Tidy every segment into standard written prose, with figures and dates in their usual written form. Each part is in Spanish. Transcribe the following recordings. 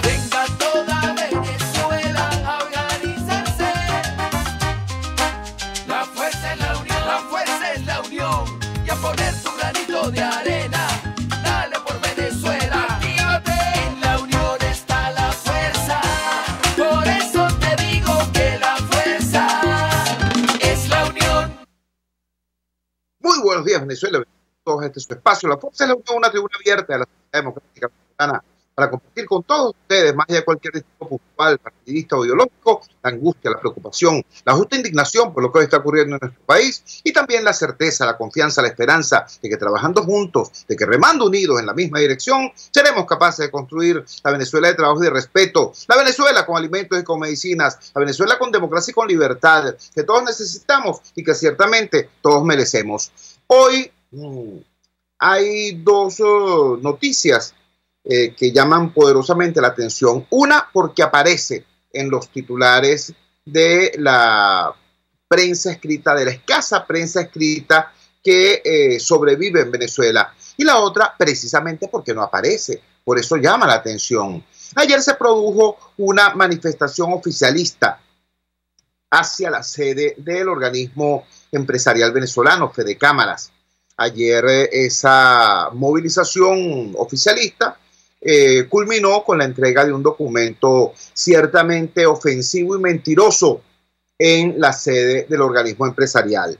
Venga toda Venezuela a organizarse. La fuerza es la unión, la fuerza es la unión. Y a poner tu granito de arena. Dale por Venezuela. Actívate. En la unión está la fuerza. Por eso te digo que la fuerza es la unión. Muy buenos días, Venezuela. Todos este es su espacio. La Fuerza es la Unión, una tribuna abierta de la sociedad democrática venezolana para compartir con todos ustedes, más allá de cualquier discurso puntual, partidista o ideológico, la angustia, la preocupación, la justa indignación por lo que hoy está ocurriendo en nuestro país y también la certeza, la confianza, la esperanza de que trabajando juntos, de que remando unidos en la misma dirección, seremos capaces de construir la Venezuela de trabajo y de respeto, la Venezuela con alimentos y con medicinas, la Venezuela con democracia y con libertad, que todos necesitamos y que ciertamente todos merecemos. Hoy hay dos noticias que llaman poderosamente la atención. Una, porque aparece en los titulares de la prensa escrita, de la escasa prensa escrita que sobrevive en Venezuela. Y la otra, precisamente porque no aparece. Por eso llama la atención. Ayer se produjo una manifestación oficialista hacia la sede del organismo empresarial venezolano, Fedecámaras. Ayer esa movilización oficialista culminó con la entrega de un documento ciertamente ofensivo y mentiroso en la sede del organismo empresarial.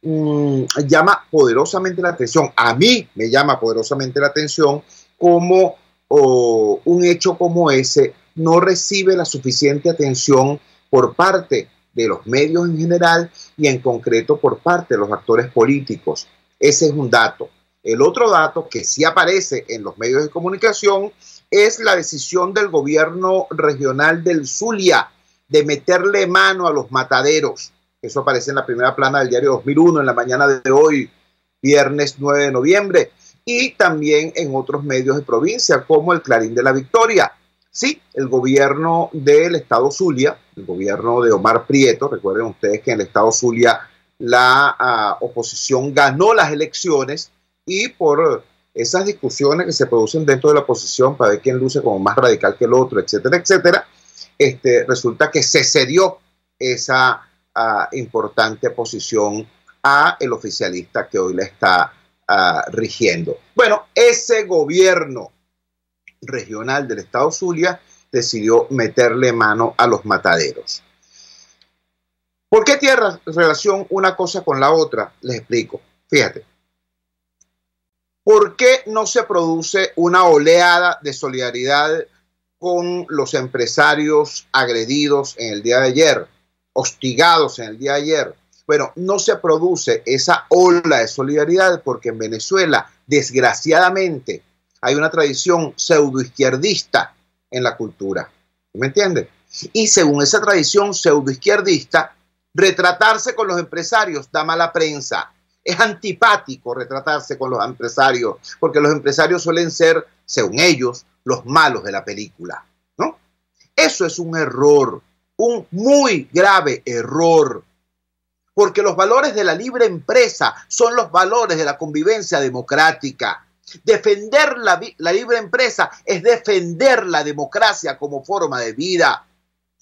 Llama poderosamente la atención, a mí me llama poderosamente la atención cómo un hecho como ese no recibe la suficiente atención por parte de los medios en general y en concreto por parte de los actores políticos. Ese es un dato. El otro dato que sí aparece en los medios de comunicación es la decisión del gobierno regional del Zulia de meterle mano a los mataderos. Eso aparece en la primera plana del diario 2001 en la mañana de hoy, viernes 9 de noviembre, y también en otros medios de provincia como el Clarín de la Victoria. Sí, el gobierno del estado Zulia, el gobierno de Omar Prieto, recuerden ustedes que en el estado Zulia la oposición ganó las elecciones y por esas discusiones que se producen dentro de la oposición para ver quién luce como más radical que el otro, etcétera, etcétera, resulta que se cedió esa importante posición a el oficialista que hoy la está rigiendo. Bueno, ese gobierno regional del estado Zulia decidió meterle mano a los mataderos. ¿Por qué tiene relación una cosa con la otra? Les explico. Fíjate. ¿Por qué no se produce una oleada de solidaridad con los empresarios agredidos en el día de ayer, hostigados en el día de ayer? Bueno, no se produce esa ola de solidaridad porque en Venezuela, desgraciadamente, hay una tradición pseudoizquierdista en la cultura. ¿Me entiendes? Y según esa tradición pseudoizquierdista, retratarse con los empresarios da mala prensa. Es antipático retratarse con los empresarios, porque los empresarios suelen ser, según ellos, los malos de la película, ¿no? Eso es un error, un muy grave error, porque los valores de la libre empresa son los valores de la convivencia democrática. Defender la libre empresa es defender la democracia como forma de vida.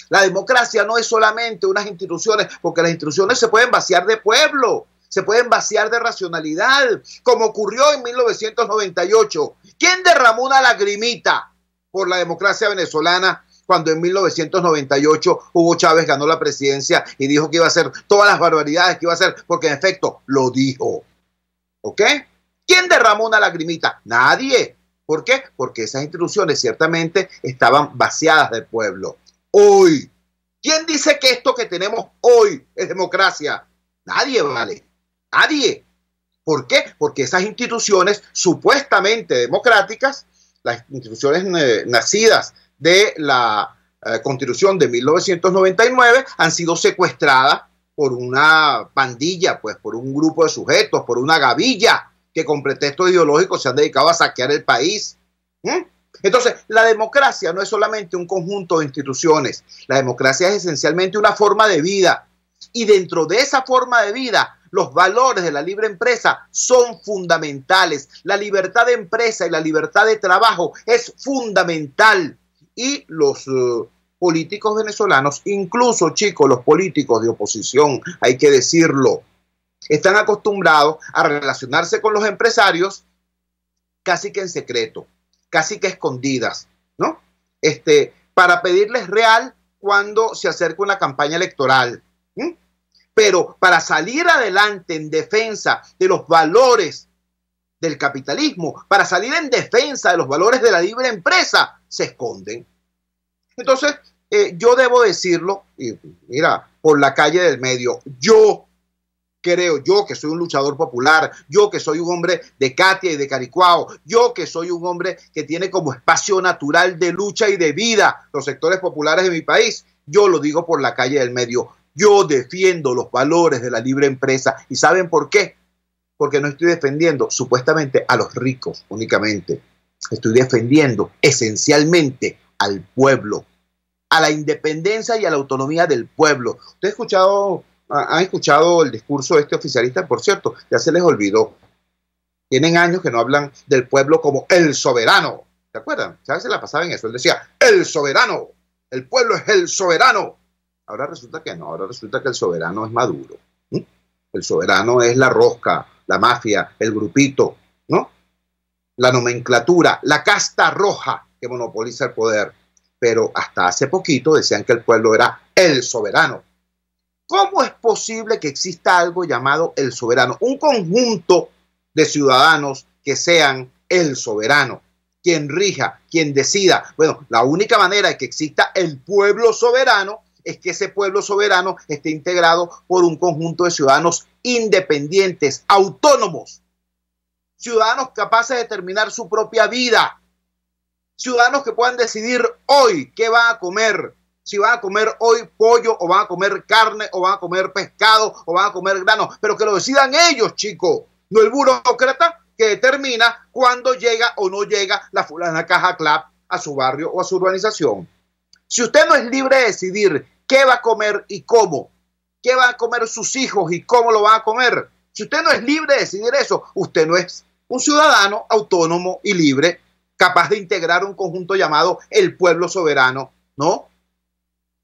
La democracia no es solamente unas instituciones, porque las instituciones se pueden vaciar de pueblo, se pueden vaciar de racionalidad, como ocurrió en 1998. ¿Quién derramó una lagrimita por la democracia venezolana cuando en 1998 Hugo Chávez ganó la presidencia y dijo que iba a hacer todas las barbaridades que iba a hacer? Porque en efecto lo dijo. ¿Ok? ¿Quién derramó una lagrimita? Nadie. ¿Por qué? Porque esas instituciones ciertamente estaban vaciadas del pueblo. Hoy, ¿quién dice que esto que tenemos hoy es democracia? Nadie, vale. Nadie. ¿Por qué? Porque esas instituciones supuestamente democráticas, las instituciones nacidas de la Constitución de 1999, han sido secuestradas por una pandilla, pues por un grupo de sujetos, por una gavilla que con pretextos ideológicos se han dedicado a saquear el país. Entonces, la democracia no es solamente un conjunto de instituciones. La democracia es esencialmente una forma de vida. Y dentro de esa forma de vida Los valores de la libre empresa son fundamentales. La libertad de empresa y la libertad de trabajo es fundamental. Y los políticos venezolanos, incluso, chicos, los políticos de oposición, hay que decirlo, están acostumbrados a relacionarse con los empresarios casi que en secreto, casi que escondidas, ¿no? Para pedirles real cuando se acerca una campaña electoral. Pero para salir adelante en defensa de los valores del capitalismo, para salir en defensa de los valores de la libre empresa, se esconden. Entonces, yo debo decirlo, y mira, por la calle del medio, yo creo, yo que soy un luchador popular, yo que soy un hombre de Catia y de Caricuao, yo que soy un hombre que tiene como espacio natural de lucha y de vida los sectores populares de mi país, yo lo digo por la calle del medio. Yo defiendo los valores de la libre empresa. ¿Y saben por qué? Porque no estoy defendiendo supuestamente a los ricos únicamente. Estoy defendiendo esencialmente al pueblo, a la independencia y a la autonomía del pueblo. ¿Ustedes han escuchado el discurso de este oficialista? Por cierto, ya se les olvidó. Tienen años que no hablan del pueblo como el soberano. ¿Se acuerdan? ¿Sabes? Se la pasaba en eso. Él decía, el soberano. El pueblo es el soberano. Ahora resulta que no, ahora resulta que el soberano es Maduro. El soberano es la rosca, la mafia, el grupito, ¿no? La nomenclatura, la casta roja que monopoliza el poder. Pero hasta hace poquito decían que el pueblo era el soberano. ¿Cómo es posible que exista algo llamado el soberano? Un conjunto de ciudadanos que sean el soberano, quien rija, quien decida. Bueno, la única manera de que exista el pueblo soberano es que ese pueblo soberano esté integrado por un conjunto de ciudadanos independientes, autónomos, ciudadanos capaces de determinar su propia vida, ciudadanos que puedan decidir hoy qué van a comer, si van a comer hoy pollo o van a comer carne o van a comer pescado o van a comer grano, pero que lo decidan ellos, chicos, no el burócrata que determina cuándo llega o no llega la fulana Caja Club a su barrio o a su urbanización. Si usted no es libre de decidir qué va a comer y cómo, qué van a comer sus hijos y cómo lo van a comer, si usted no es libre de decidir eso, usted no es un ciudadano autónomo y libre, capaz de integrar un conjunto llamado el pueblo soberano, ¿no?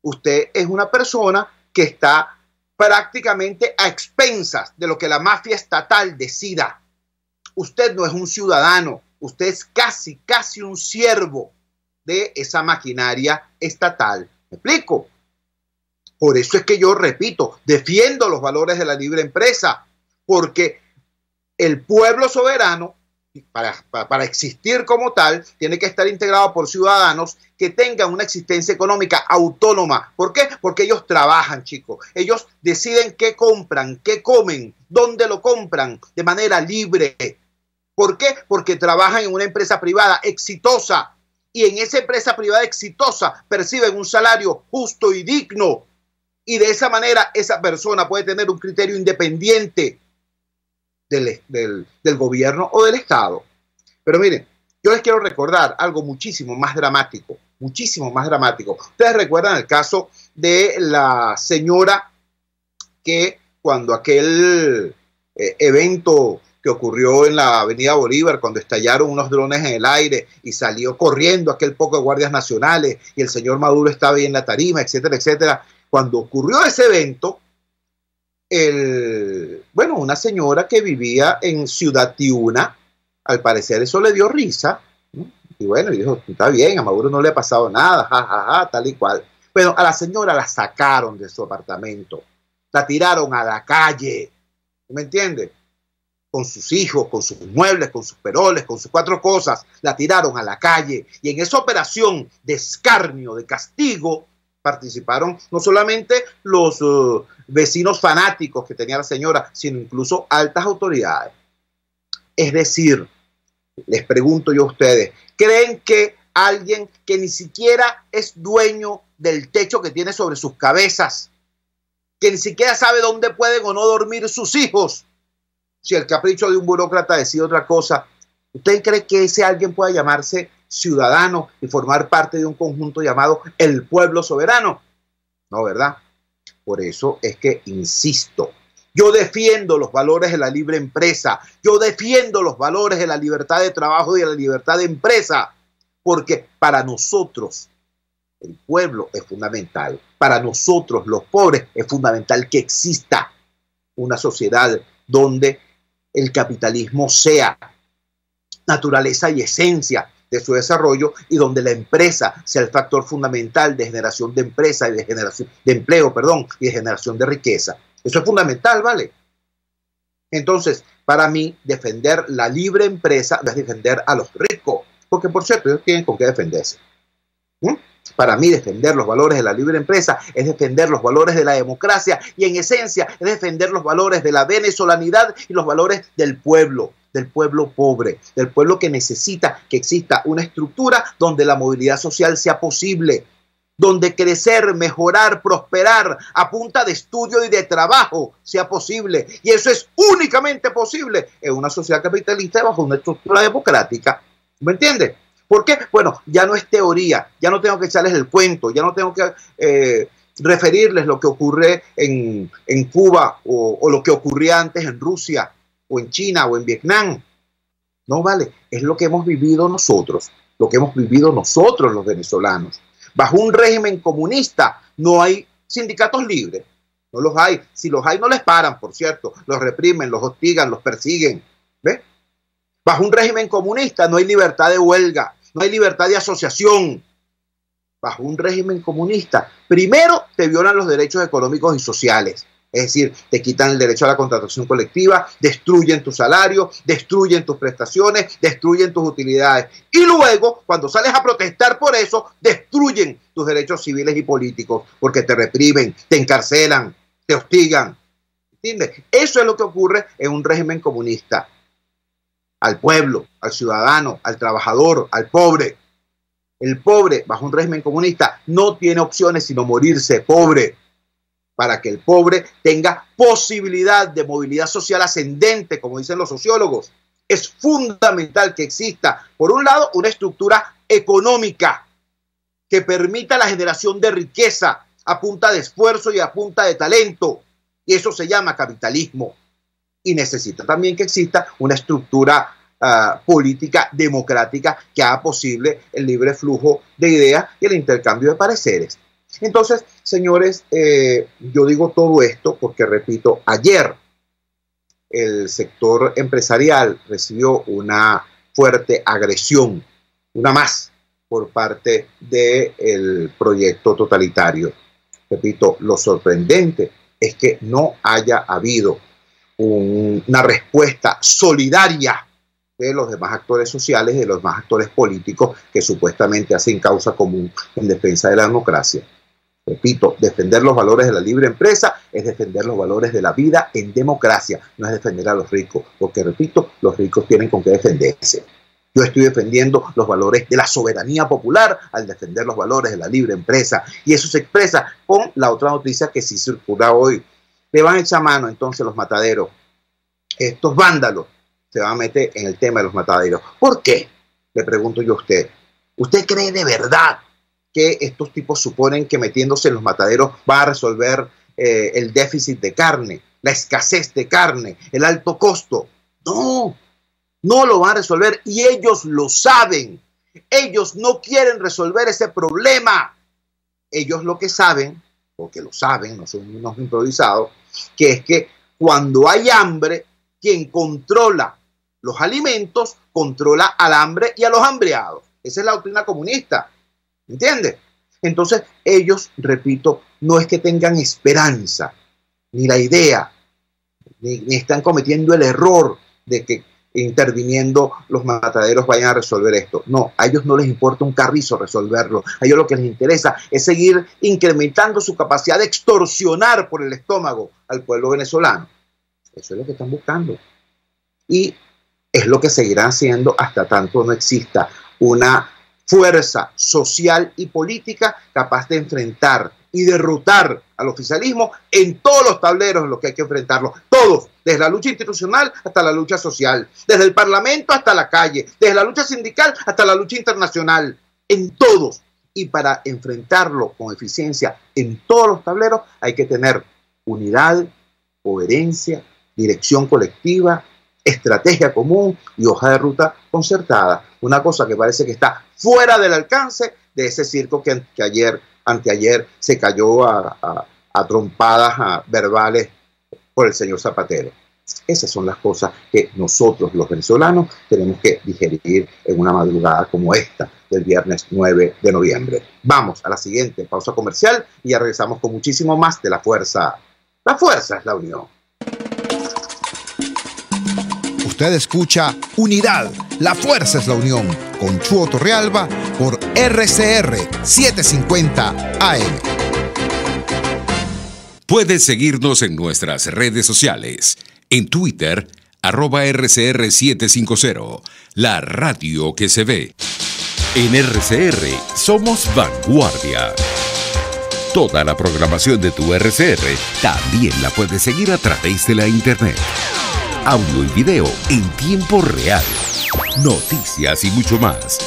Usted es una persona que está prácticamente a expensas de lo que la mafia estatal decida. Usted no es un ciudadano, usted es casi un siervo de esa maquinaria estatal. ¿Me explico? Por eso es que yo repito, defiendo los valores de la libre empresa, porque el pueblo soberano, para existir como tal, tiene que estar integrado por ciudadanos que tengan una existencia económica autónoma. ¿Por qué? Porque ellos trabajan, chicos. Ellos deciden qué compran, qué comen, dónde lo compran de manera libre. ¿Por qué? Porque trabajan en una empresa privada exitosa. Y en esa empresa privada exitosa perciben un salario justo y digno. Y de esa manera esa persona puede tener un criterio independiente del gobierno o del Estado. Pero miren, yo les quiero recordar algo muchísimo más dramático. Muchísimo más dramático. Ustedes recuerdan el caso de la señora que cuando aquel evento que ocurrió en la Avenida Bolívar, cuando estallaron unos drones en el aire y salió corriendo aquel poco de guardias nacionales y el señor Maduro estaba ahí en la tarima, etcétera, etcétera. Cuando ocurrió ese evento, una señora que vivía en Ciudad Tiuna, al parecer eso le dio risa, ¿no? Y bueno, y dijo, está bien, a Maduro no le ha pasado nada, jajaja, tal y cual. Bueno, a la señora la sacaron de su apartamento, la tiraron a la calle, ¿me entiende? Con sus hijos, con sus muebles, con sus peroles, con sus 4 cosas, la tiraron a la calle. Y en esa operación de escarnio, de castigo, participaron no solamente los vecinos fanáticos que tenía la señora, sino incluso altas autoridades. Es decir, les pregunto yo a ustedes, ¿creen que alguien que ni siquiera es dueño del techo que tiene sobre sus cabezas, que ni siquiera sabe dónde pueden o no dormir sus hijos, si el capricho de un burócrata decide otra cosa, ¿usted cree que ese alguien pueda llamarse ciudadano y formar parte de un conjunto llamado el pueblo soberano? No, ¿verdad? Por eso es que insisto, Yo defiendo los valores de la libre empresa. Yo defiendo los valores de la libertad de trabajo y de la libertad de empresa. Porque para nosotros, el pueblo es fundamental. Para nosotros, los pobres, es fundamental que exista una sociedad donde el capitalismo sea naturaleza y esencia de su desarrollo y donde la empresa sea el factor fundamental de generación de empresa y de generación de empleo, y de generación de riqueza. Eso es fundamental, ¿vale? Entonces, para mí, defender la libre empresa no es defender a los ricos, porque por cierto, ellos tienen con qué defenderse. Para mí, defender los valores de la libre empresa es defender los valores de la democracia y en esencia es defender los valores de la venezolanidad y los valores del pueblo pobre, del pueblo que necesita que exista una estructura donde la movilidad social sea posible, donde crecer, mejorar, prosperar a punta de estudio y de trabajo sea posible. Y eso es únicamente posible en una sociedad capitalista bajo una estructura democrática. ¿Me entiendes? ¿Por qué? Bueno, ya no es teoría, ya no tengo que echarles el cuento, ya no tengo que referirles lo que ocurre en Cuba o lo que ocurría antes en Rusia o en China o en Vietnam. No, vale, es lo que hemos vivido nosotros, lo que hemos vivido nosotros los venezolanos. Bajo un régimen comunista no hay sindicatos libres, no los hay. Si los hay no les paran, por cierto, los reprimen, los hostigan, los persiguen. ¿Ves? Bajo un régimen comunista no hay libertad de huelga, no hay libertad de asociación. Bajo un régimen comunista, primero te violan los derechos económicos y sociales. Es decir, te quitan el derecho a la contratación colectiva, destruyen tu salario, destruyen tus prestaciones, destruyen tus utilidades. Y luego, cuando sales a protestar por eso, destruyen tus derechos civiles y políticos, porque te reprimen, te encarcelan, te hostigan. ¿Entiendes? Eso es lo que ocurre en un régimen comunista. Al pueblo, al ciudadano, al trabajador, al pobre. El pobre, bajo un régimen comunista, no tiene opciones sino morirse pobre. Para que el pobre tenga posibilidad de movilidad social ascendente, como dicen los sociólogos, es fundamental que exista, por un lado, una estructura económica que permita la generación de riqueza a punta de esfuerzo y a punta de talento. Y eso se llama capitalismo. Y necesita también que exista una estructura política democrática que haga posible el libre flujo de ideas y el intercambio de pareceres. Entonces, señores, yo digo todo esto porque, repito, ayer el sector empresarial recibió una fuerte agresión, una más, por parte del proyecto totalitario. Repito, lo sorprendente es que no haya habido una respuesta solidaria de los demás actores sociales y de los demás actores políticos que supuestamente hacen causa común en defensa de la democracia. Repito, defender los valores de la libre empresa es defender los valores de la vida en democracia, no es defender a los ricos, porque, repito, los ricos tienen con qué defenderse. Yo estoy defendiendo los valores de la soberanía popular al defender los valores de la libre empresa, y eso se expresa con la otra noticia que sí circula hoy. Le van a echar mano entonces los mataderos. Estos vándalos se van a meter en el tema de los mataderos. ¿Por qué? Le pregunto yo a usted. ¿Usted cree de verdad que estos tipos suponen que metiéndose en los mataderos va a resolver el déficit de carne, la escasez de carne, el alto costo? No, no lo van a resolver y ellos lo saben. Ellos no quieren resolver ese problema. Ellos lo que saben, porque lo saben, no son unos improvisados, que es que cuando hay hambre, quien controla los alimentos controla al hambre y a los hambriados. Esa es la doctrina comunista. ¿Entiendes? Entonces ellos, repito, no es que tengan esperanza, ni la idea, ni están cometiendo el error de que interviniendo los mataderos vayan a resolver esto. No, a ellos no les importa un carrizo resolverlo. A ellos lo que les interesa es seguir incrementando su capacidad de extorsionar por el estómago al pueblo venezolano. Eso es lo que están buscando. Y es lo que seguirán haciendo hasta tanto no exista una fuerza social y política capaz de enfrentar y derrotar al oficialismo en todos los tableros en los que hay que enfrentarlo. Todos, desde la lucha institucional hasta la lucha social, desde el parlamento hasta la calle, desde la lucha sindical hasta la lucha internacional, en todos. Y para enfrentarlo con eficiencia en todos los tableros hay que tener unidad, coherencia, dirección colectiva, estrategia común y hoja de ruta concertada. Una cosa que parece que está fuera del alcance de ese circo que anteayer se cayó a trompadas verbales por el señor Zapatero. Esas son las cosas que nosotros, los venezolanos, tenemos que digerir en una madrugada como esta del viernes 9 de noviembre. Vamos a la siguiente pausa comercial y ya regresamos con muchísimo más de La Fuerza. La fuerza es la unión. Usted escucha Unidad, la fuerza es la unión, con Chuo Torrealba por RCR 750 AM. Puedes seguirnos en nuestras redes sociales. En Twitter, @RCR750, la radio que se ve. En RCR somos vanguardia. Toda la programación de tu RCR también la puedes seguir a través de la internet. Audio y video en tiempo real. Noticias y mucho más.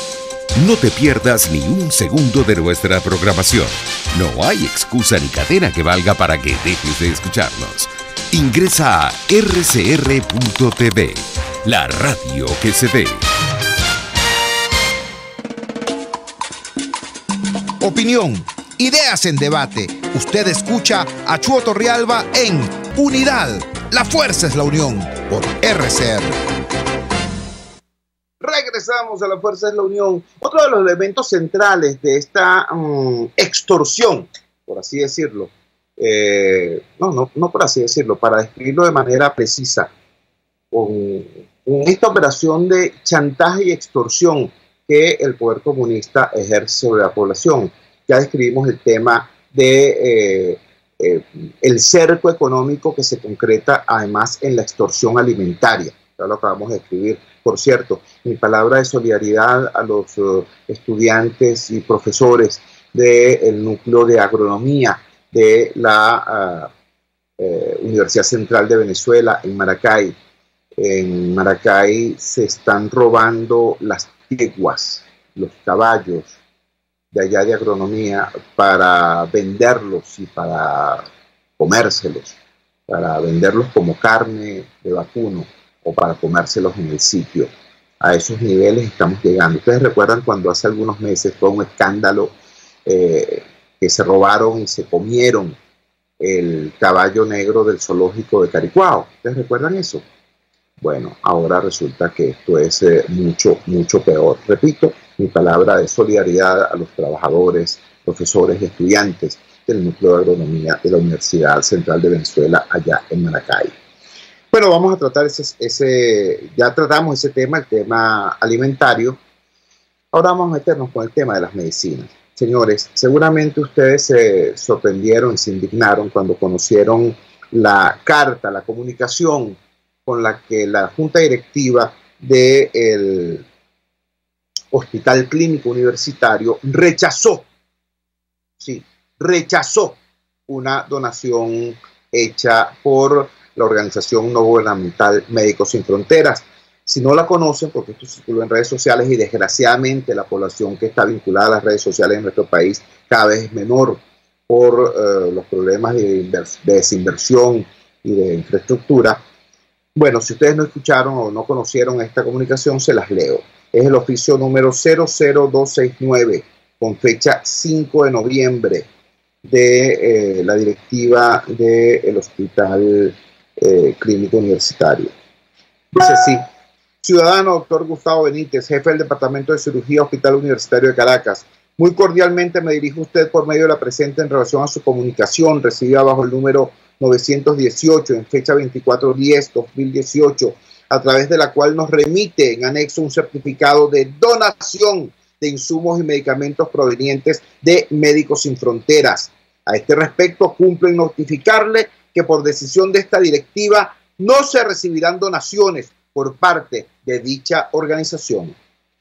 No te pierdas ni un segundo de nuestra programación. No hay excusa ni cadena que valga para que dejes de escucharnos. Ingresa a rcr.tv, la radio que se ve. Opinión, ideas en debate. Usted escucha a Chuo Torrealba en Unidad, la fuerza es la unión, por RCR. Regresamos a La Fuerza es la Unión. Otro de los elementos centrales de esta extorsión, por así decirlo, no por así decirlo, para describirlo de manera precisa, con esta operación de chantaje y extorsión que el poder comunista ejerce sobre la población. Ya describimos el tema de el cerco económico que se concreta además en la extorsión alimentaria. Ya lo acabamos de escribir. Por cierto, mi palabra de solidaridad a los estudiantes y profesores del núcleo de agronomía de la Universidad Central de Venezuela en Maracay. En Maracay se están robando las yeguas, los caballos de allá de agronomía para venderlos y para comérselos, para venderlos como carne de vacuno o para comérselos en el sitio. A esos niveles estamos llegando. Ustedes recuerdan cuando hace algunos meses fue un escándalo que se robaron y se comieron el caballo negro del zoológico de Caricuao. ¿Ustedes recuerdan eso? Bueno, ahora resulta que esto es mucho, mucho peor. Repito, mi palabra de solidaridad a los trabajadores, profesores y estudiantes del núcleo de agronomía de la Universidad Central de Venezuela allá en Maracay. Bueno, vamos a tratar ya tratamos ese tema, el tema alimentario. Ahora vamos a meternos con el tema de las medicinas. Señores, seguramente ustedes se sorprendieron y se indignaron cuando conocieron la carta, la comunicación con la que la Junta Directiva del Hospital Clínico Universitario rechazó una donación hecha por la organización no gubernamental Médicos Sin Fronteras. Si no la conocen, porque esto circuló en redes sociales y desgraciadamente la población que está vinculada a las redes sociales en nuestro país cada vez es menor por los problemas de desinversión y de infraestructura. Bueno, si ustedes no escucharon o no conocieron esta comunicación, se las leo. Es el oficio número 00269 con fecha 5 de noviembre de la directiva del Hospital Clínico Universitario. Dice así: ciudadano doctor Gustavo Benítez, jefe del Departamento de Cirugía Hospital Universitario de Caracas, muy cordialmente me dirijo a usted por medio de la presente en relación a su comunicación recibida bajo el número 918 en fecha 24/10/2018, a través de la cual nos remite en anexo un certificado de donación de insumos y medicamentos provenientes de Médicos Sin Fronteras. A este respecto, cumplo en notificarle que por decisión de esta directiva no se recibirán donaciones por parte de dicha organización.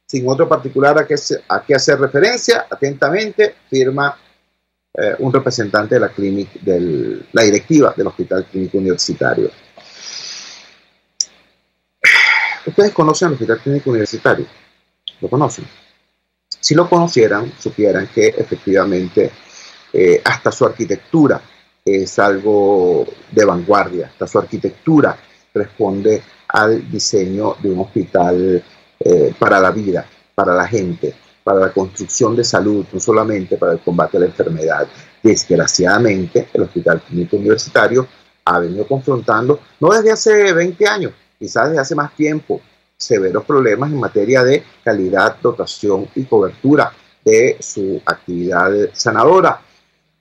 Sin otro particular a qué hacer referencia, atentamente, firma un representante de la directiva del Hospital Clínico Universitario. ¿Ustedes conocen el Hospital Clínico Universitario? ¿Lo conocen? Si lo conocieran, supieran que efectivamente hasta su arquitectura es algo de vanguardia. Hasta su arquitectura responde al diseño de un hospital para la vida, para la gente, para la construcción de salud, no solamente para el combate a la enfermedad. Desgraciadamente, el Hospital Clínico Universitario ha venido confrontando, no desde hace 20 años, quizás desde hace más tiempo, severos problemas en materia de calidad, dotación y cobertura de su actividad sanadora.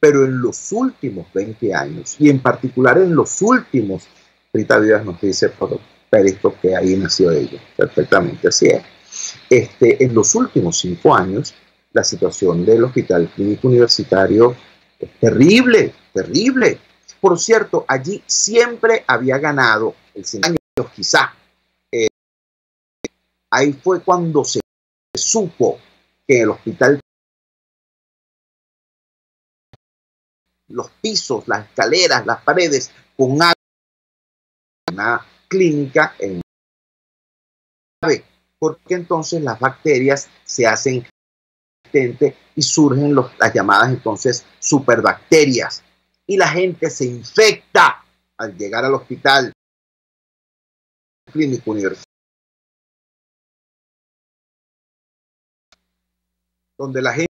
Pero en los últimos 20 años, y en particular en los últimos, Rita Vivas nos dice por Periscope que ahí nació ella, perfectamente así es. En los últimos 5 años, la situación del Hospital Clínico Universitario es terrible, terrible. Por cierto, allí siempre había ganado, el 100 años quizá. Ahí fue cuando se supo que el hospital, los pisos, las escaleras, las paredes, con una clínica en porque entonces las bacterias se hacen resistentes y surgen las llamadas entonces superbacterias y la gente se infecta al llegar al hospital clínico universitario, donde la gente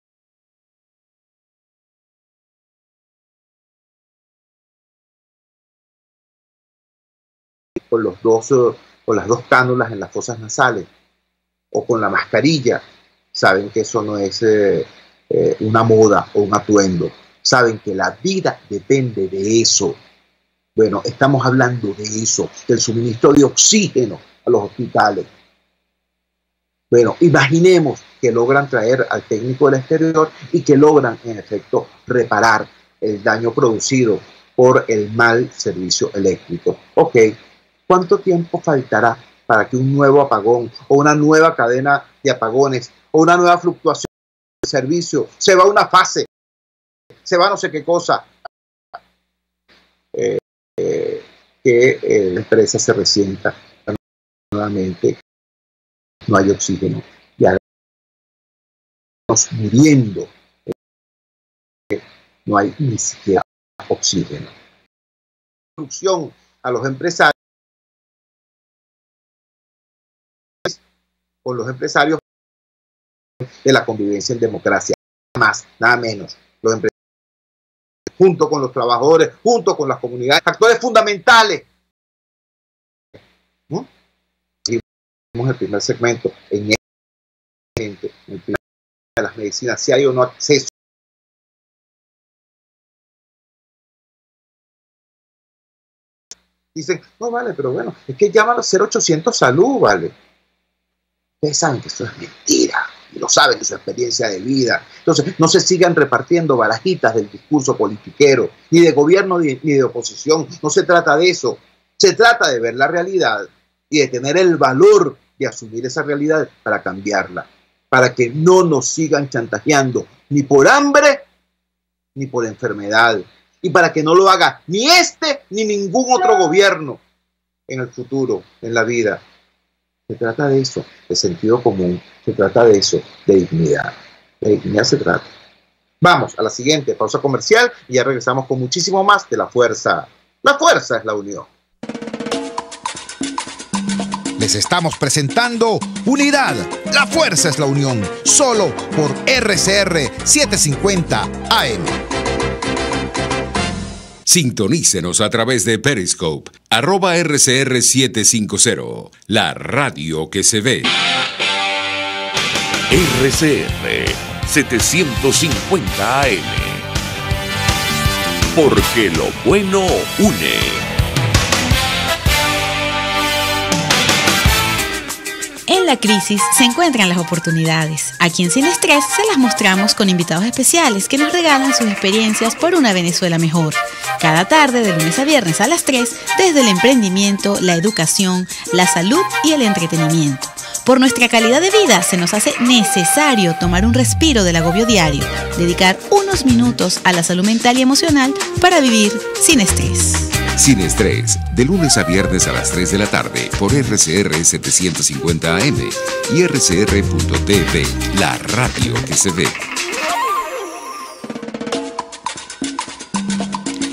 con las dos cánulas en las fosas nasales o con la mascarilla, saben que eso no es una moda o un atuendo, saben que la vida depende de eso. Bueno, estamos hablando de eso, del suministro de oxígeno a los hospitales. Bueno, imaginemos que logran traer al técnico del exterior y que logran, en efecto, reparar el daño producido por el mal servicio eléctrico. Ok, ¿cuánto tiempo faltará para que un nuevo apagón o una nueva cadena de apagones o una nueva fluctuación de servicio se va a una fase, se va a no sé qué cosa, que la empresa se resienta nuevamente, no hay oxígeno, ya estamos muriendo, no hay ni siquiera oxígeno. Instrucción a los empresarios, con los empresarios de la convivencia en democracia, nada más, nada menos. Los empresarios, junto con los trabajadores, junto con las comunidades, actores fundamentales. ¿No? Y vemos el primer segmento en el primer de las medicinas, si hay o no acceso. Dicen, no vale, pero bueno, es que llaman al 0800 salud, vale. Ustedes saben que eso es mentira y lo saben de su experiencia de vida. Entonces, no se sigan repartiendo barajitas del discurso politiquero, ni de gobierno ni de oposición. No se trata de eso. Se trata de ver la realidad y de tener el valor de asumir esa realidad para cambiarla, para que no nos sigan chantajeando ni por hambre ni por enfermedad, y para que no lo haga ni este ni ningún otro gobierno en el futuro, en la vida. Se trata de eso, de sentido común, se trata de eso, de dignidad. De dignidad se trata. Vamos a la siguiente pausa comercial y ya regresamos con muchísimo más de La Fuerza. La fuerza es la unión. Les estamos presentando Unidad. La fuerza es la unión. Solo por RCR 750 AM. Sintonícenos a través de Periscope, @RCR750, la radio que se ve. RCR 750 AM. Porque lo bueno une. En la crisis se encuentran las oportunidades. Aquí en Sin Estrés se las mostramos con invitados especiales que nos regalan sus experiencias por una Venezuela mejor. Cada tarde, de lunes a viernes a las 3, desde el emprendimiento, la educación, la salud y el entretenimiento. Por nuestra calidad de vida se nos hace necesario tomar un respiro del agobio diario, dedicar unos minutos a la salud mental y emocional para vivir sin estrés. Sin Estrés, de lunes a viernes a las 3 de la tarde por RCR 750 AM y RCR.tv, la radio que se ve.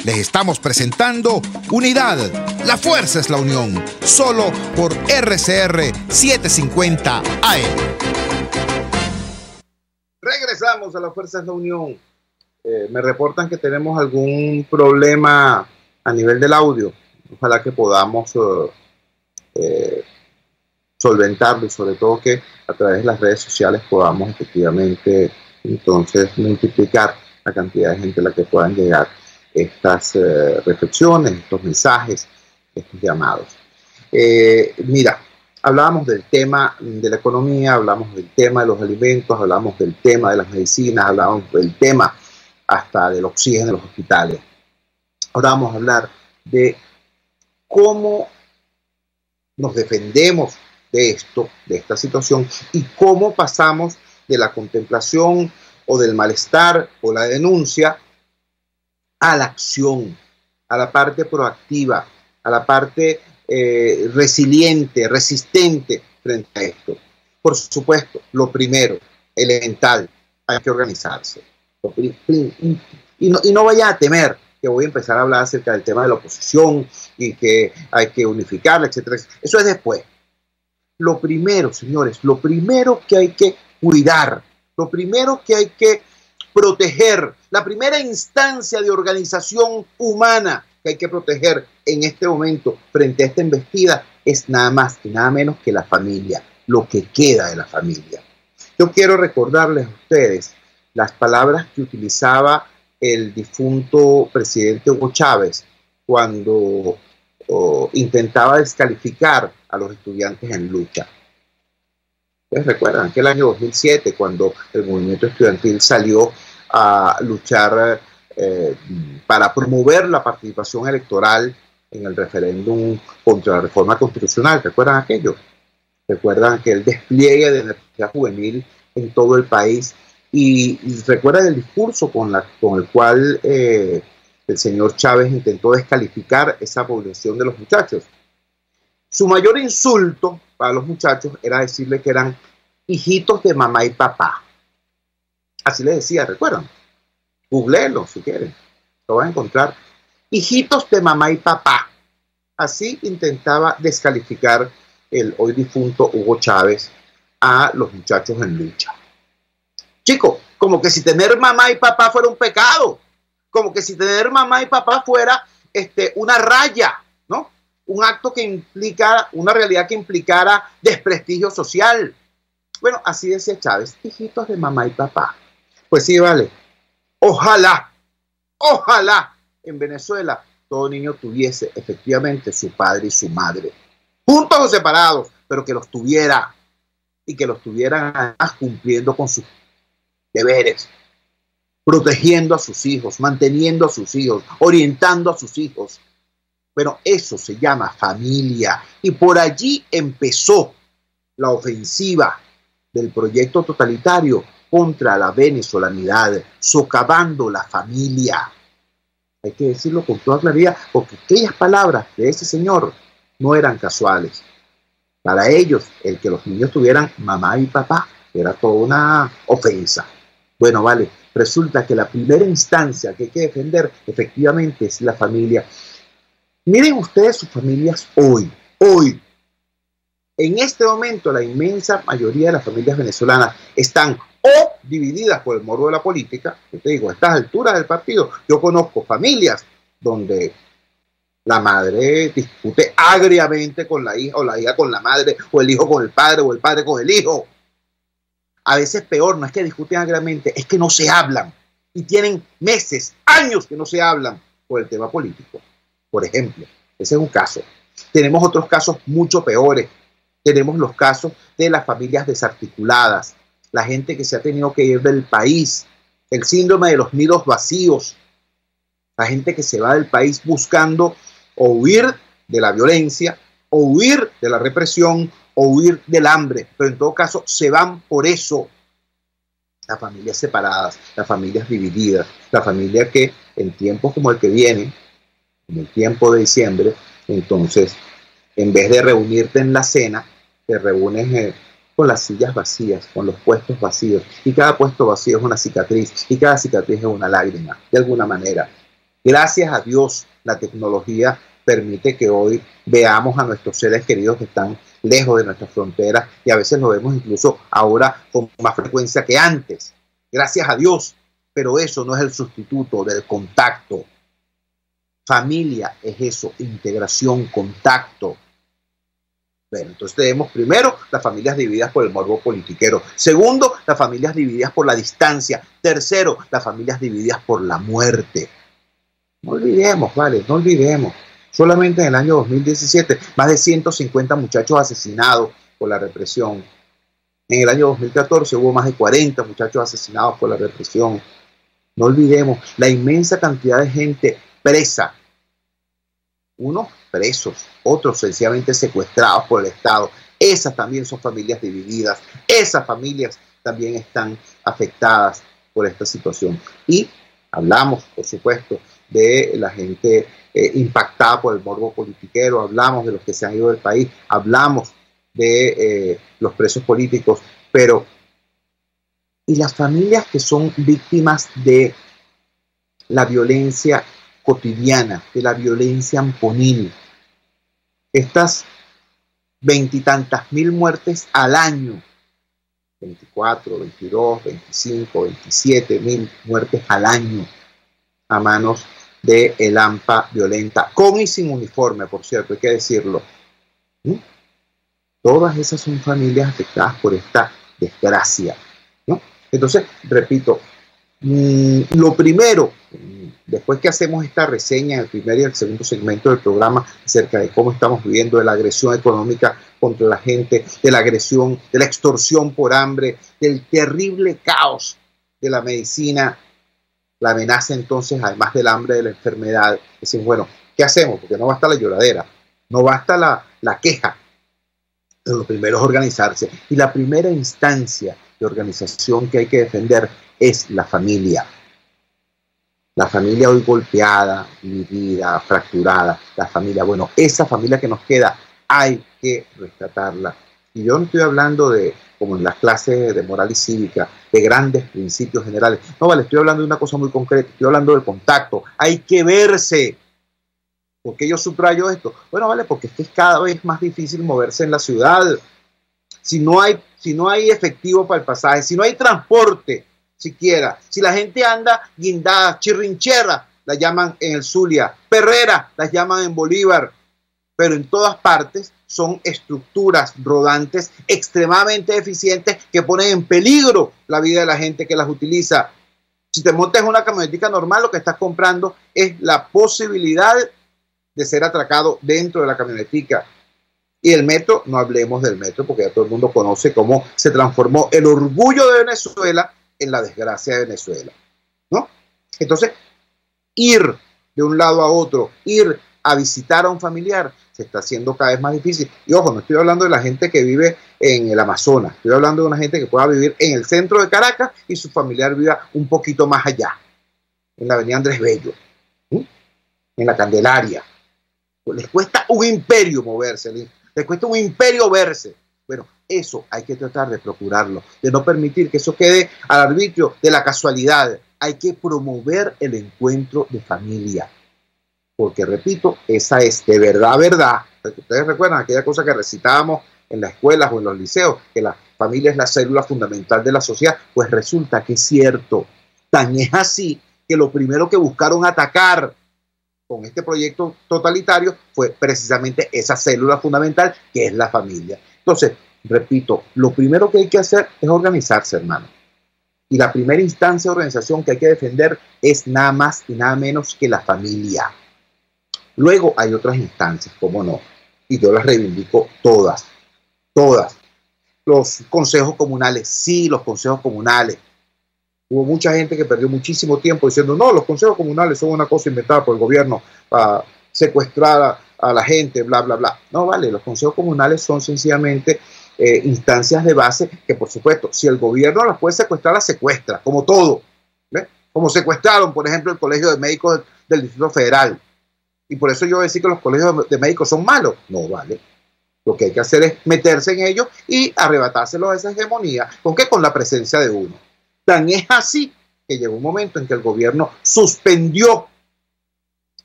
les estamos presentando Unidad. La fuerza es la unión. Solo por RCR 750 AM. Regresamos a La Fuerza es la Unión. Me reportan que tenemos algún problema a nivel del audio. Ojalá que podamos solventarlo y sobre todo que a través de las redes sociales podamos efectivamente entonces multiplicar la cantidad de gente a la que puedan llegar estas reflexiones, estos mensajes, estos llamados. Mira, hablábamos del tema de la economía, hablamos del tema de los alimentos, hablamos del tema de las medicinas, hablamos del tema hasta del oxígeno en los hospitales. Ahora vamos a hablar de cómo nos defendemos de esto, de esta situación, y cómo pasamos de la contemplación o del malestar o la denuncia a la acción, a la parte proactiva, a la parte resiliente, resistente frente a esto. Por supuesto, lo primero, elemental, hay que organizarse. Y no vaya a temer que voy a empezar a hablar acerca del tema de la oposición y que hay que unificarla, etcétera. Eso es después. Lo primero, señores, lo primero que hay que cuidar, lo primero que hay que proteger, la primera instancia de organización humana que hay que proteger en este momento frente a esta embestida es nada más y nada menos que la familia, lo que queda de la familia. Yo quiero recordarles a ustedes las palabras que utilizaba el difunto presidente Hugo Chávez cuando intentaba descalificar a los estudiantes en lucha. ¿Ustedes recuerdan aquel año 2007 cuando el movimiento estudiantil salió a luchar para promover la participación electoral en el referéndum contra la reforma constitucional? ¿Recuerdan aquello? ¿Recuerdan aquel despliegue de energía juvenil en todo el país? Y recuerdan el discurso con el cual el señor Chávez intentó descalificar esa población de los muchachos. Su mayor insulto para los muchachos era decirle que eran hijitos de mamá y papá. Así les decía, ¿recuerdan? Googleenlo si quieren, lo van a encontrar. Hijitos de mamá y papá. Así intentaba descalificar el hoy difunto Hugo Chávez a los muchachos en lucha. Chicos, como que si tener mamá y papá fuera un pecado, como que si tener mamá y papá fuera una raya, ¿no? Un acto que implicara, una realidad que implicara desprestigio social. Bueno, así decía Chávez, hijitos de mamá y papá. Pues sí, vale. Ojalá en Venezuela todo niño tuviese efectivamente su padre y su madre, juntos o separados, pero que los tuviera y que los tuvieran además cumpliendo con sus deberes, protegiendo a sus hijos, manteniendo a sus hijos, orientando a sus hijos. Bueno, eso se llama familia. Y por allí empezó la ofensiva del proyecto totalitario contra la venezolanidad, socavando la familia. Hay que decirlo con toda claridad, porque aquellas palabras de ese señor no eran casuales. Para ellos, el que los niños tuvieran mamá y papá era toda una ofensa. Bueno, vale, resulta que la primera instancia que hay que defender efectivamente es la familia. Miren ustedes sus familias hoy. En este momento la inmensa mayoría de las familias venezolanas están o divididas por el morbo de la política. Yo te digo, a estas alturas del partido, yo conozco familias donde la madre discute agriamente con la hija, o la hija con la madre, o el hijo con el padre, o el padre con el hijo. A veces peor, no es que discuten agriamente, es que no se hablan. Y tienen meses, años que no se hablan por el tema político. Por ejemplo, ese es un caso. Tenemos otros casos mucho peores. Tenemos los casos de las familias desarticuladas, la gente que se ha tenido que ir del país, el síndrome de los nidos vacíos, la gente que se va del país buscando o huir de la violencia, o huir de la represión, o huir del hambre, pero en todo caso se van por eso. Las familias separadas, las familias divididas, la familia que en tiempos como el que viene, en el tiempo de diciembre, entonces en vez de reunirte en la cena, te reúnes con las sillas vacías, con los puestos vacíos, y cada puesto vacío es una cicatriz, y cada cicatriz es una lágrima, de alguna manera. Gracias a Dios, la tecnología permite que hoy veamos a nuestros seres queridos que están lejos de nuestras fronteras y a veces lo vemos incluso ahora con más frecuencia que antes. Gracias a Dios, pero eso no es el sustituto del contacto. Familia es eso, integración, contacto. Bueno, entonces tenemos primero las familias divididas por el morbo politiquero. Segundo, las familias divididas por la distancia. Tercero, las familias divididas por la muerte. No olvidemos, ¿vale? No olvidemos. Solamente en el año 2017, más de 150 muchachos asesinados por la represión. En el año 2014 hubo más de 40 muchachos asesinados por la represión. No olvidemos la inmensa cantidad de gente presa. Unos presos, otros sencillamente secuestrados por el Estado. Esas también son familias divididas. Esas familias también están afectadas por esta situación. Y hablamos, por supuesto, de la gente impactada por el morbo politiquero, hablamos de los que se han ido del país, hablamos de los presos políticos, pero ¿y las familias que son víctimas de la violencia cotidiana, de la violencia amponil? Estas 20 y tantas mil muertes al año, 24, 22, 25, 27 mil muertes al año a manos de el AMPA violenta, con y sin uniforme, por cierto, hay que decirlo. Todas esas son familias afectadas por esta desgracia, ¿no? Entonces, repito, lo primero, después que hacemos esta reseña en el primer y el segundo segmento del programa acerca de cómo estamos viviendo, de la agresión económica contra la gente, de la agresión, de la extorsión por hambre, del terrible caos de la medicina, la amenaza entonces, además del hambre, de la enfermedad. Decimos, bueno, ¿qué hacemos? Porque no basta la lloradera, no basta la queja. Pero lo primero es organizarse. Y la primera instancia de organización que hay que defender es la familia. La familia hoy golpeada, dividida, fracturada. La familia, bueno, esa familia que nos queda hay que rescatarla. Y yo no estoy hablando de, como en las clases de moral y cívica, de grandes principios generales. No, vale, estoy hablando de una cosa muy concreta. Estoy hablando del contacto. Hay que verse. ¿Por qué yo subrayo esto? Bueno, vale, porque es que es cada vez más difícil moverse en la ciudad. Si no hay efectivo para el pasaje, si no hay transporte siquiera, si la gente anda guindada, chirrinchera, la llaman en el Zulia, perrera, las llaman en Bolívar, pero en todas partes son estructuras rodantes extremadamente eficientes que ponen en peligro la vida de la gente que las utiliza. Si te montas en una camionetica normal, lo que estás comprando es la posibilidad de ser atracado dentro de la camionetica. Y el metro, no hablemos del metro, porque ya todo el mundo conoce cómo se transformó el orgullo de Venezuela en la desgracia de Venezuela, ¿no? Entonces, ir de un lado a otro, ir a visitar a un familiar, se está haciendo cada vez más difícil. Y ojo, no estoy hablando de la gente que vive en el Amazonas, estoy hablando de una gente que pueda vivir en el centro de Caracas y su familiar viva un poquito más allá, en la avenida Andrés Bello, en la Candelaria. Les cuesta un imperio moverse, les cuesta un imperio verse. Bueno, eso hay que tratar de procurarlo, de no permitir que eso quede al arbitrio de la casualidad. Hay que promover el encuentro de familia, porque repito, esa es de verdad. Ustedes recuerdan aquella cosa que recitábamos en las escuelas o en los liceos, que la familia es la célula fundamental de la sociedad. Pues resulta que es cierto. Tan es así que lo primero que buscaron atacar con este proyecto totalitario fue precisamente esa célula fundamental que es la familia. Entonces, repito, lo primero que hay que hacer es organizarse, hermano. Y la primera instancia de organización que hay que defender es nada más y nada menos que la familia. Luego hay otras instancias, cómo no, y yo las reivindico todas. Los consejos comunales, sí, los consejos comunales. Hubo mucha gente que perdió muchísimo tiempo diciendo, no, los consejos comunales son una cosa inventada por el gobierno para secuestrar a la gente, bla, bla, bla. No, vale, los consejos comunales son sencillamente instancias de base que, por supuesto, si el gobierno las puede secuestrar, las secuestra, como todo. ¿Ves? Como secuestraron, por ejemplo, el Colegio de Médicos del Distrito Federal. Y por eso yo decir que los colegios de médicos son malos. No, vale. Lo que hay que hacer es meterse en ellos y arrebatárselo a esa hegemonía. ¿Con qué? Con la presencia de uno. Tan es así que llegó un momento en que el gobierno suspendió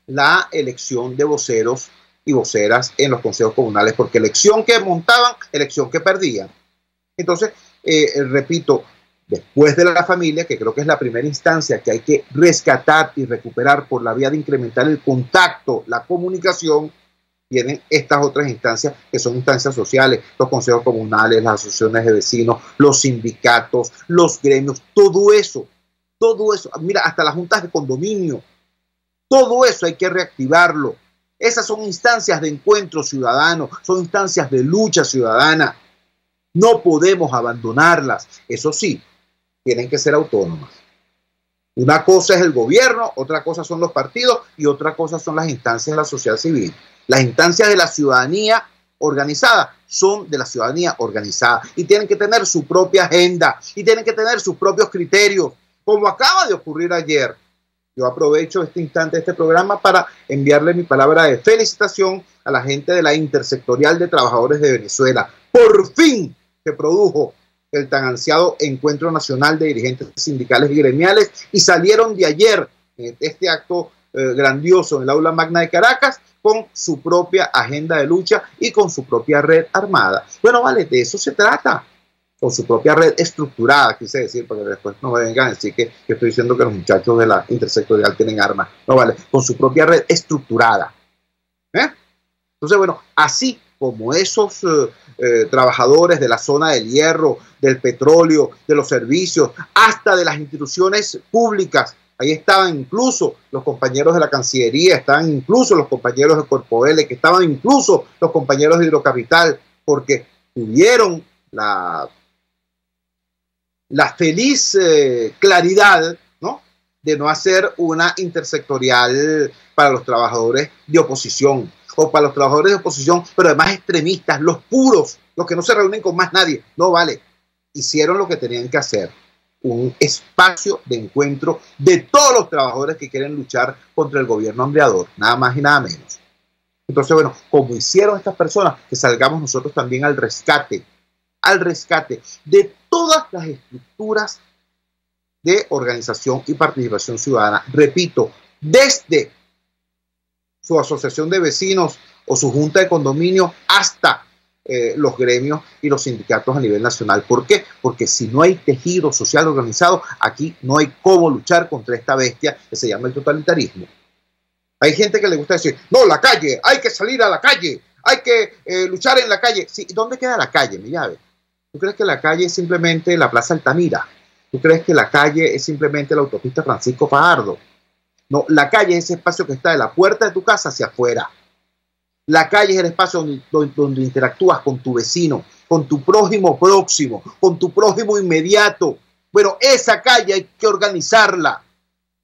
la elección de voceros y voceras en los consejos comunales, porque elección que montaban, elección que perdían. Entonces, repito, después de la familia, que creo que es la primera instancia que hay que rescatar y recuperar por la vía de incrementar el contacto, la comunicación, vienen estas otras instancias que son instancias sociales, los consejos comunales, las asociaciones de vecinos, los sindicatos, los gremios, todo eso, mira, hasta las juntas de condominio, todo eso hay que reactivarlo. Esas son instancias de encuentro ciudadano, son instancias de lucha ciudadana. No podemos abandonarlas. Eso sí, tienen que ser autónomas. Una cosa es el gobierno, otra cosa son los partidos y otra cosa son las instancias de la sociedad civil. Las instancias de la ciudadanía organizada son de la ciudadanía organizada y tienen que tener su propia agenda y tienen que tener sus propios criterios, como acaba de ocurrir ayer. Yo aprovecho este instante de este programa para enviarle mi palabra de felicitación a la gente de la Intersectorial de Trabajadores de Venezuela. Por fin se produjo el tan ansiado Encuentro Nacional de Dirigentes Sindicales y Gremiales y salieron de ayer este acto grandioso en el Aula Magna de Caracas con su propia agenda de lucha y con su propia red armada. Bueno, vale, de eso se trata. Con su propia red estructurada, quise decir, porque después no me vengan a decir que estoy diciendo que los muchachos de la Intersectorial tienen armas. No, vale, con su propia red estructurada. Entonces, bueno, así como esos trabajadores de la zona del hierro, del petróleo, de los servicios, hasta de las instituciones públicas, ahí estaban incluso los compañeros de la Cancillería, estaban incluso los compañeros de Corpo L, que estaban incluso los compañeros de Hidrocapital, porque tuvieron la feliz claridad, ¿no?, de no hacer una intersectorial para los trabajadores de oposición, o para los trabajadores de oposición, pero además extremistas, los puros, los que no se reúnen con más nadie. No vale, hicieron lo que tenían que hacer, un espacio de encuentro de todos los trabajadores que quieren luchar contra el gobierno hambreador, nada más y nada menos. Entonces, bueno, como hicieron estas personas, que salgamos nosotros también al rescate de todas las estructuras de organización y participación ciudadana. Repito, desde su asociación de vecinos o su junta de condominio hasta los gremios y los sindicatos a nivel nacional. ¿Por qué? Porque si no hay tejido social organizado, aquí no hay cómo luchar contra esta bestia que se llama el totalitarismo. Hay gente que le gusta decir, no, la calle, hay que salir a la calle, hay que luchar en la calle. Sí, ¿dónde queda la calle, mi llave? ¿Tú crees que la calle es simplemente la Plaza Altamira? ¿Tú crees que la calle es simplemente la autopista Francisco Fajardo? No, la calle es ese espacio que está de la puerta de tu casa hacia afuera. La calle es el espacio donde interactúas con tu vecino, con tu prójimo próximo, con tu prójimo inmediato. Bueno, esa calle hay que organizarla.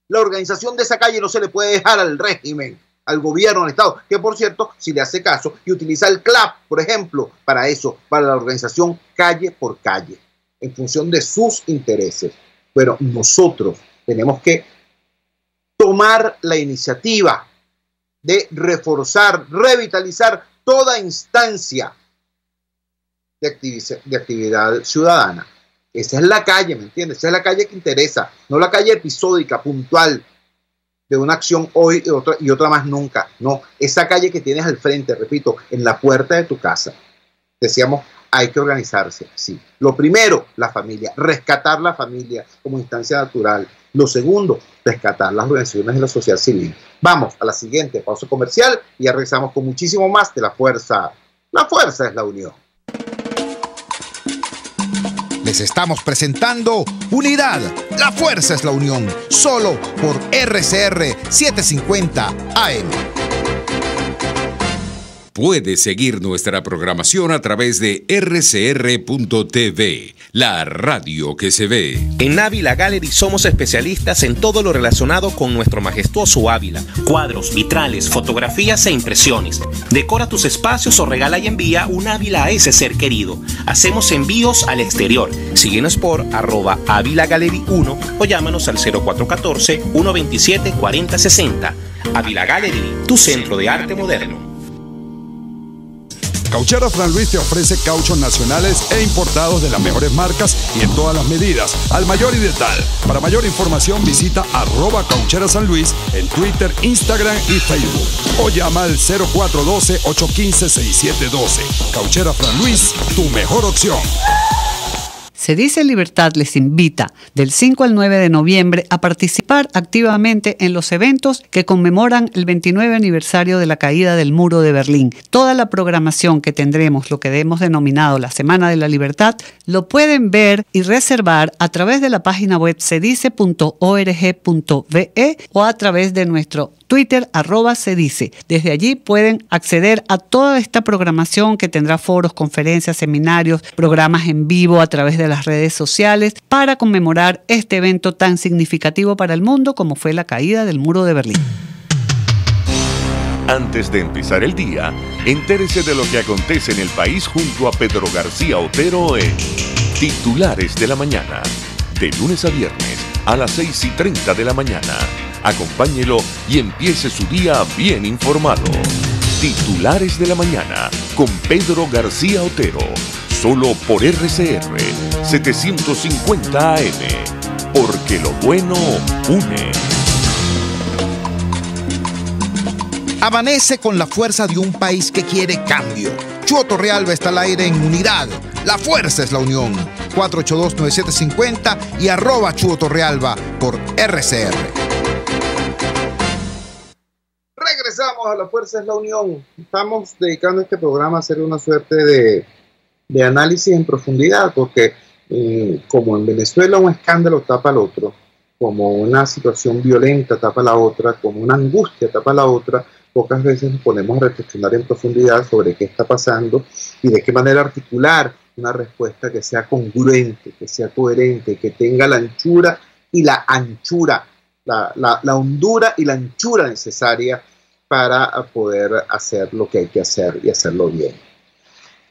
La organización de esa calle no se le puede dejar al régimen, al gobierno, al Estado, que por cierto, si le hace caso y utiliza el CLAP, por ejemplo, para eso, para la organización calle por calle, en función de sus intereses. Pero nosotros tenemos que tomar la iniciativa de reforzar, revitalizar toda instancia de actividad ciudadana. Esa es la calle, ¿me entiendes? Esa es la calle que interesa, no la calle episódica, puntual, de una acción hoy y otra más nunca. No, esa calle que tienes al frente, repito, en la puerta de tu casa. Decíamos, hay que organizarse, sí. Lo primero, la familia, rescatar la familia como instancia natural. Lo segundo, rescatar las organizaciones de la sociedad civil. Vamos a la siguiente pausa comercial y ya regresamos con muchísimo más de La Fuerza. La fuerza es la unión. Les estamos presentando Unidad, la fuerza es la unión, solo por RCR 750 AM. Puedes seguir nuestra programación a través de rcr.tv, la radio que se ve. En Ávila Gallery somos especialistas en todo lo relacionado con nuestro majestuoso Ávila. Cuadros, vitrales, fotografías e impresiones. Decora tus espacios o regala y envía un Ávila a ese ser querido. Hacemos envíos al exterior. Síguenos por @AvilaGallery1 o llámanos al 0414-127-4060. Ávila Gallery, tu centro de arte moderno. Cauchera Fran Luis te ofrece cauchos nacionales e importados de las mejores marcas y en todas las medidas, al mayor y de tal. Para mayor información visita @Cauchera San Luis en Twitter, Instagram y Facebook o llama al 0412-815-6712. Cauchera Fran Luis, tu mejor opción. Cedice Libertad les invita del 5 al 9 de noviembre a participar activamente en los eventos que conmemoran el 29 aniversario de la caída del Muro de Berlín. Toda la programación que tendremos, lo que hemos denominado la Semana de la Libertad, lo pueden ver y reservar a través de la página web cedice.org.be o a través de nuestro Twitter @Cedice. Desde allí pueden acceder a toda esta programación que tendrá foros, conferencias, seminarios, programas en vivo a través de las redes sociales para conmemorar este evento tan significativo para el mundo como fue la caída del Muro de Berlín. Antes de empezar el día, entérese de lo que acontece en el país junto a Pedro García Otero en Titulares de la Mañana, de lunes a viernes a las 6:30 de la mañana. Acompáñelo y empiece su día bien informado. Titulares de la Mañana con Pedro García Otero, solo por RCR 750 AM, porque lo bueno une. Amanece con la fuerza de un país que quiere cambio. Chuo Torrealba está al aire en Unidad. La fuerza es la unión. 482-9750 y @Chuo Torrealba por RCR. Regresamos a La Fuerza es la Unión. Estamos dedicando este programa a hacer una suerte de análisis en profundidad, porque como en Venezuela un escándalo tapa al otro, como una situación violenta tapa la otra, como una angustia tapa la otra, pocas veces nos ponemos a reflexionar en profundidad sobre qué está pasando y de qué manera articular una respuesta que sea congruente, que sea coherente, que tenga la anchura y la anchura, la hondura y la anchura necesaria para poder hacer lo que hay que hacer y hacerlo bien.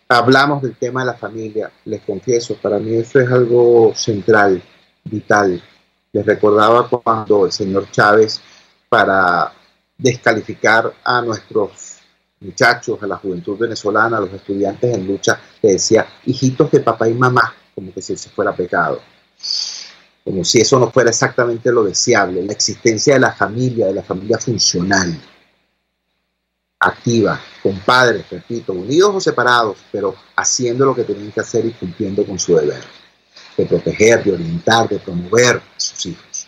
Hablamos del tema de la familia, les confieso, para mí eso es algo central, vital. Les recordaba cuando el señor Chávez, para descalificar a nuestros muchachos, a la juventud venezolana, a los estudiantes en lucha, le decía hijitos de papá y mamá, como que si eso fuera pecado, como si eso no fuera exactamente lo deseable, la existencia de la familia funcional, activa, con padres, repito, unidos o separados, pero haciendo lo que tienen que hacer y cumpliendo con su deber, de proteger, de orientar, de promover a sus hijos.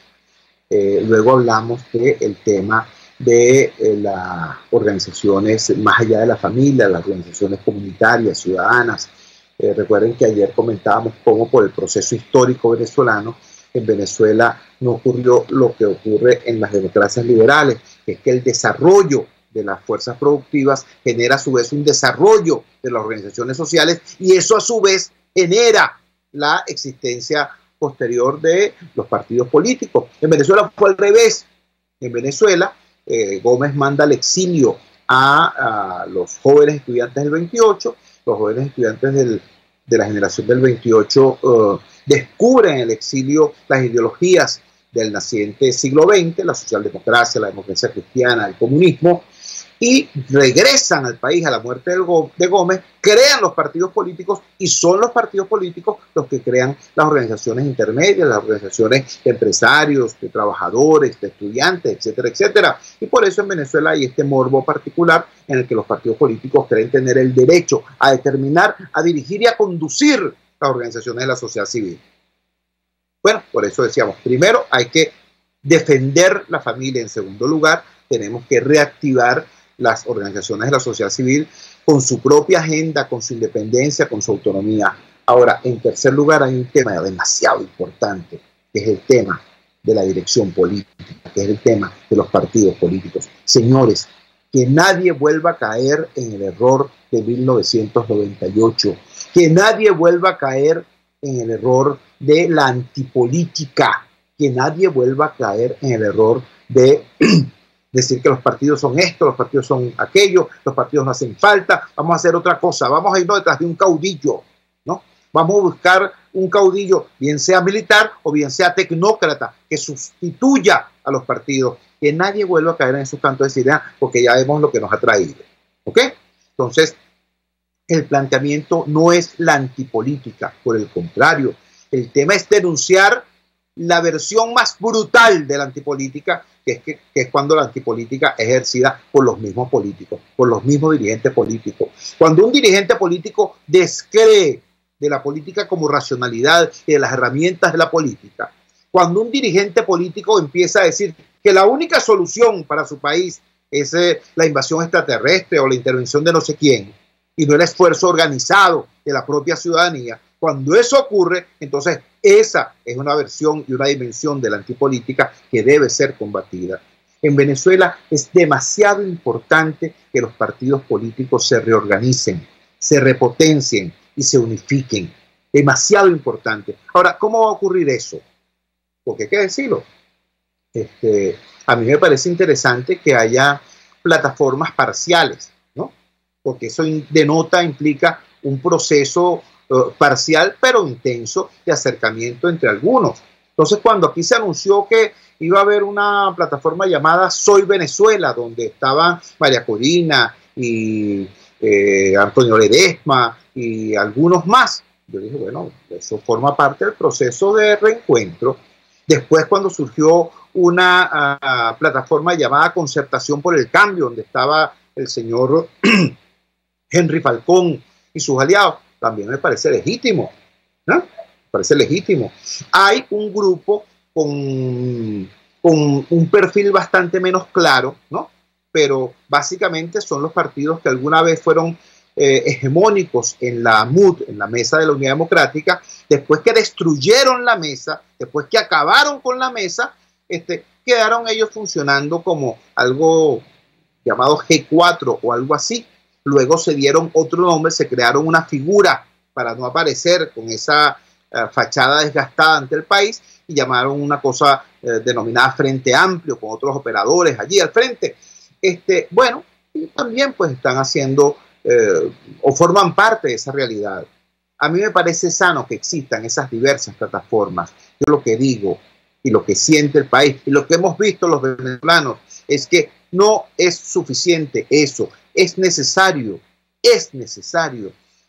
Luego hablamos del tema de las organizaciones más allá de la familia, las organizaciones comunitarias, ciudadanas. Recuerden que ayer comentábamos cómo por el proceso histórico venezolano, en Venezuela no ocurrió lo que ocurre en las democracias liberales, que es que el desarrollo de las fuerzas productivas genera a su vez un desarrollo de las organizaciones sociales y eso a su vez genera la existencia posterior de los partidos políticos. En Venezuela fue al revés. En Venezuela Gómez manda al exilio a los jóvenes estudiantes del 28, los jóvenes estudiantes de la generación del 28 descubren en el exilio las ideologías del naciente siglo XX, la socialdemocracia, la democracia cristiana, el comunismo, y regresan al país a la muerte de Gómez, crean los partidos políticos y son los partidos políticos los que crean las organizaciones intermedias, las organizaciones de empresarios, de trabajadores, de estudiantes, etcétera, etcétera. Y por eso en Venezuela hay este morbo particular en el que los partidos políticos creen tener el derecho a determinar, a dirigir y a conducir las organizaciones de la sociedad civil. Bueno, por eso decíamos, primero hay que defender la familia, en segundo lugar tenemos que reactivar las organizaciones de la sociedad civil con su propia agenda, con su independencia, con su autonomía. Ahora, en tercer lugar, hay un tema demasiado importante, que es el tema de la dirección política, que es el tema de los partidos políticos. Señores, que nadie vuelva a caer en el error de 1998, que nadie vuelva a caer en el error de la antipolítica, que nadie vuelva a caer en el error de decir que los partidos son esto, los partidos son aquello, los partidos no hacen falta, vamos a hacer otra cosa, vamos a irnos detrás de un caudillo, ¿no? Vamos a buscar un caudillo, bien sea militar o bien sea tecnócrata, que sustituya a los partidos, que nadie vuelva a caer en esos cantos de ideas, porque ya vemos lo que nos ha traído, ¿ok? Entonces, El planteamiento no es la antipolítica, por el contrario, el tema es denunciar la versión más brutal de la antipolítica, que es cuando la antipolítica es ejercida por los mismos políticos, por los mismos dirigentes políticos. Cuando un dirigente político descree de la política como racionalidad y de las herramientas de la política, cuando un dirigente político empieza a decir que la única solución para su país es la invasión extraterrestre o la intervención de no sé quién, y no el esfuerzo organizado de la propia ciudadanía, cuando eso ocurre, entonces esa es una versión y una dimensión de la antipolítica que debe ser combatida. En Venezuela es demasiado importante que los partidos políticos se reorganicen, se repotencien y se unifiquen. Demasiado importante. Ahora, ¿cómo va a ocurrir eso? Porque hay que decirlo. A mí me parece interesante que haya plataformas parciales, ¿no? Porque eso implica un proceso parcial pero intenso de acercamiento entre algunos. Entonces, cuando aquí se anunció que iba a haber una plataforma llamada Soy Venezuela, donde estaban María Corina y Antonio Ledesma y algunos más, yo dije, bueno, eso forma parte del proceso de reencuentro. Después, cuando surgió una plataforma llamada Concertación por el Cambio, donde estaba el señor Henry Falcón y sus aliados, también me parece legítimo, ¿no? Me parece legítimo. Hay un grupo con un perfil bastante menos claro, ¿no? Pero básicamente son los partidos que alguna vez fueron hegemónicos en la MUD, en la Mesa de la Unidad Democrática, después que destruyeron la mesa, después que acabaron con la mesa, quedaron ellos funcionando como algo llamado G4 o algo así. Luego se dieron otro nombre, se crearon una figura para no aparecer con esa fachada desgastada ante el país y llamaron una cosa denominada Frente Amplio, con otros operadores allí al frente. Bueno, y también pues están haciendo o forman parte de esa realidad. A mí me parece sano que existan esas diversas plataformas. Yo lo que digo y lo que siente el país y lo que hemos visto los venezolanos es que no es suficiente eso. Es necesario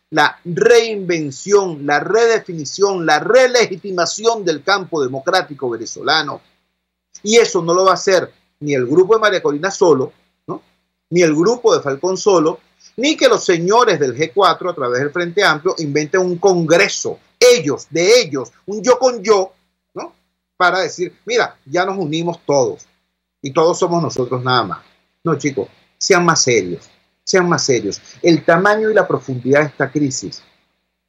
la reinvención, la redefinición, la relegitimación del campo democrático venezolano. Y eso no lo va a hacer ni el grupo de María Corina solo, ¿no? Ni el grupo de Falcón solo, ni que los señores del G4 a través del Frente Amplio inventen un congreso, de ellos, un yo con yo, ¿no? Para decir, mira, ya nos unimos todos y todos somos nosotros nada más. No, chicos, sean más serios. Sean más serios. El tamaño y la profundidad de esta crisis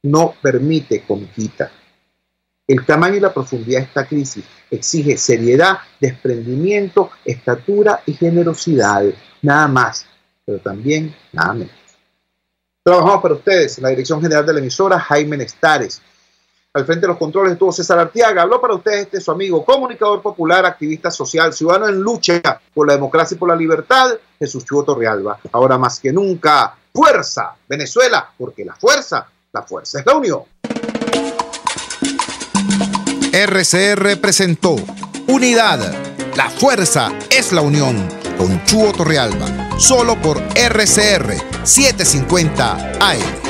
no permite conquista. El tamaño y la profundidad de esta crisis exige seriedad, desprendimiento, estatura y generosidad. Nada más, pero también nada menos. Trabajamos para ustedes en la dirección general de la emisora, Jaime Nestares. Al frente de los controles estuvo César Arteaga. Habló para ustedes su amigo, comunicador popular, activista social, ciudadano en lucha por la democracia y por la libertad, Jesús Chuo Torrealba. Ahora más que nunca, fuerza, Venezuela, porque la fuerza es la unión. RCR presentó Unidad, la fuerza es la unión, con Chuo Torrealba, solo por RCR 750 AM.